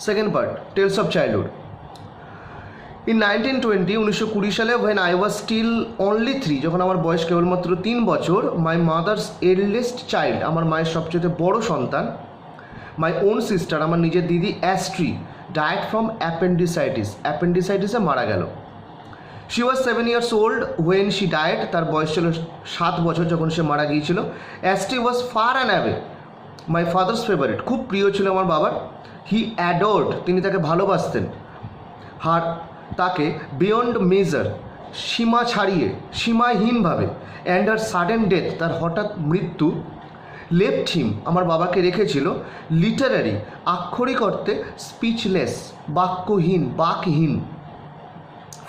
Second part, tells of childhood. In 1920 সালে when I was still only 3, যখন আমার বয়স কেবলমাত্র 3 বছর, মাই মাদার্স এল্ডেস্ট চাইল্ড, আমার মায়ের সবচেয়ে বড় সন্তান, মাই ওন সিস্টার, আমার নিজের দিদি অ্যাস্ট্রি, ডায়েড ফ্রম অ্যাপেন্ডিসাইটিসে মারা গেল। She was 7 years old when she died, তার বয়স ছিল 7 বছর যখন সে মারা গিয়েছিল। Astry was far and away my father's favourite, খুব প্রিয় ছিল আমার বাবার। হি অ্যাডোর্ড, তিনি তাকে ভালোবাসতেন। হার, তাকে বিয়ন্ড মেজার, সীমা ছাড়িয়ে, সীমাহীনভাবে। অ্যান্ড আর সাডেন ডেথ, তার হঠাৎ মৃত্যু, লেফট হিম, আমার বাবাকে রেখেছিল, লিটারারি, আক্ষরিক অর্থে স্পিচলেস, বাকহীন,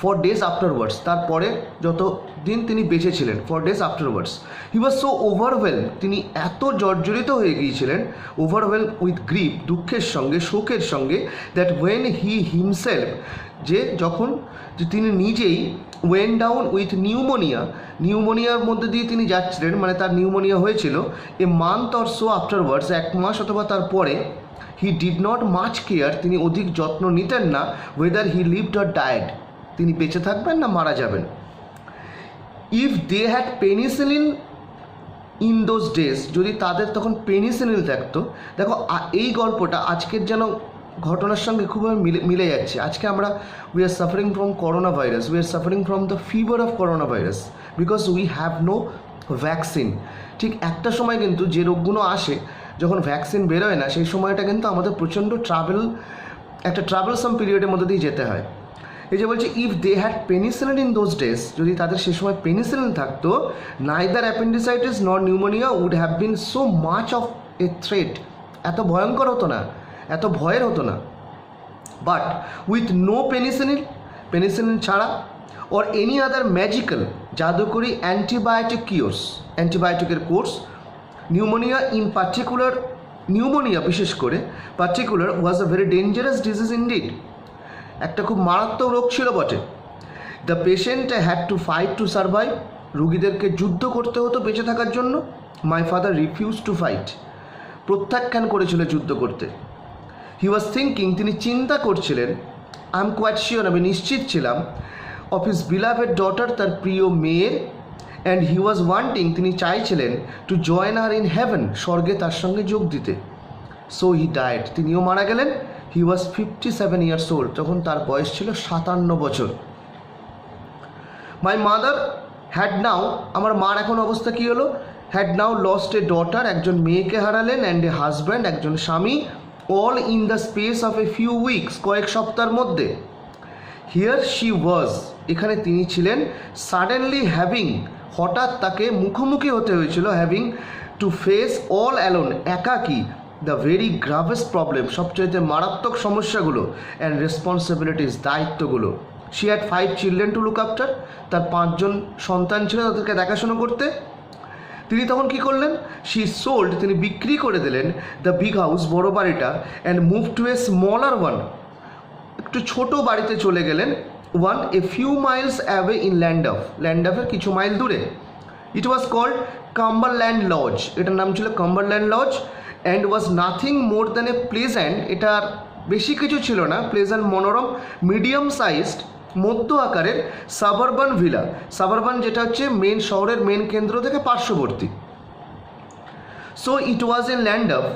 ফর ডেজ আফটারওয়ার্ডস, তারপরে যত দিন তিনি বেঁচে ছিলেন, for days afterwards. He was so overwhelm, তিনি এত জর্জরিত হয়ে গিয়েছিলেন, ওভারওয়েলম উইথ গ্রিফ, দুঃখের সঙ্গে, শোকের সঙ্গে, দ্যাট ওয়েন হি হিমসেলফ, যখন তিনি নিজেই, ওয়েন ডাউন উইথ নিউমোনিয়ার মধ্যে দিয়ে তিনি যাচ্ছিলেন, মানে তার নিউমোনিয়া হয়েছিল, a month or so afterwards, 1 মাস অথবা তারপরে, he did not much care, তিনি অধিক যত্ন নিতেন না, whether he lived or died, তিনি বেঁচে থাকবেন না মারা যাবেন। If they had penicillin in those days, যদি তাদের তখন পেনিসিলিন থাকতো। দেখো এই গল্পটা আজকের যেন ঘটনার সঙ্গে খুবভাবে মিলে যাচ্ছে। আজকে আমরা we are suffering from corona virus, we are suffering from the fever of corona virus, because we have no vaccine. ঠিক একটা সময় কিন্তু যে রোগগুলো আসে, যখন ভ্যাকসিন বেরোয় না, সেই সময়টা কিন্তু আমাদের প্রচণ্ড একটা ট্রাভেলসাম পিরিয়ডের মধ্যে দিয়ে যেতে হয়। এই যে বলছে if they had penicillin in those days, যদি তাদের সে সময় পেনিসিলিন থাকতো, neither appendicitis nor pneumonia would have been so much of a threat, এত ভয়ঙ্কর হতো না, এত ভয়ের হতো না। বাট উইথ নো পেনিসিলিন ছাড়া, অর এনি আদার ম্যাজিক্যাল, জাদুকরি অ্যান্টিবায়োটিকের কোর্স, নিউমোনিয়া বিশেষ করে particular was a very dangerous disease indeed, একটা খুব মারাত্মক রোগ ছিল বটে। The patient had to fight to survive, রুগীদেরকে যুদ্ধ করতে হতো বেঁচে থাকার জন্য। My father refuse to fight, প্রত্যাখ্যান করেছিল যুদ্ধ করতে। হি ওয়াজ থিঙ্কিং, তিনি চিন্তা করছিলেন, আই এম কোয়াইট শিওর, আমি নিশ্চিত ছিলাম, অফ হিজ বিলাভেড ডটার, তার প্রিয় মেয়ের। অ্যান্ড হি ওয়াজ ওয়ান্টিং, তিনি চাইছিলেন, to join her in heaven, স্বর্গে তার সঙ্গে যোগ দিতে। সো হি ডায়েড, তিনিও মারা গেলেন। হি ওয়াজ 57 years old, তখন তার বয়স ছিল 57 বছর। মাই মাদার হ্যাড নাও, আমার মার এখন অবস্থা কী হলো, had now lost A daughter, একজন মেয়েকে হারালেন, অ্যান্ড এ হাজব্যান্ড, একজন স্বামী, all in the space of a few weeks, কয়েক সপ্তাহের মধ্যে। হিয়ার শি ওয়াজ, এখানে তিনি ছিলেন, সাডেনলি হ্যাভিং, হঠাৎ তাকে মুখোমুখি হতে হয়েছিল, having to face all alone, একাকী, দ্য ভেরি গ্রাভেস্ট প্রবলেম, সবচাইতে মারাত্মক সমস্যাগুলো, অ্যান্ড রেসপন্সিবিলিটিস, দায়িত্বগুলো। She had 5 children to look after, তার 5 জন সন্তান ছিল, তাদেরকে দেখাশোনা করতে। তিনি তখন কী করলেন, শি সোল্ড, তিনি বিক্রি করে দিলেন, দ্য বিগ হাউস, বড় বাড়িটা, and move to a smaller one, একটু ছোটো বাড়িতে চলে গেলেন, a few miles away in ল্যান্ডঅফের কিছু মাইল দূরে। It was called Cumberland lodge, এটার নাম ছিল Cumberland lodge. And was nothing more than a pleasant, এটার বেশি কিছু ছিল না, প্লেজেন্ট, মনোরম, মিডিয়াম সাইজড, মধ্য আকারের সাবারবান ভিলা, সাবারবান যেটা হচ্ছে শহরের মেন কেন্দ্র থেকে পার্শ্ববর্তী। সো ইট ওয়াজ ইন ল্যান্ডঅফ,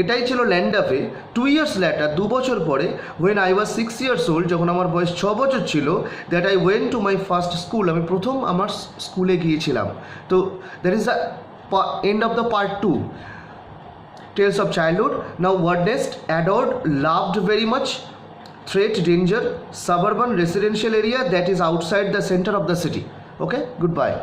এটাই ছিল ল্যান্ডঅফে। 2 years ল্যাটার, 2 বছর পরে, when I was 6 years old, যখন আমার বয়স 6 বছর ছিল, that I went to my first school, আমি প্রথম আমার স্কুলে গিয়েছিলাম। তো that is the end of the part 2, Tales of Childhood. Now word nest, adored, loved very much, threat, danger, suburban residential area that is outside the center of the city. Okay, goodbye.